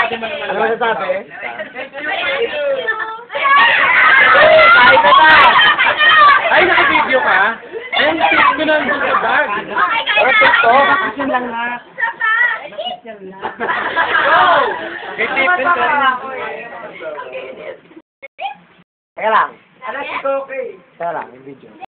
Ano masasabi? Kahit na ba? Ay, naka-video ka? Ay, tip ko na sa bag. O, TikTok. Yun lang ha. May tip din ka. Teka lang. Alas, ito okay. Teka lang, yung video.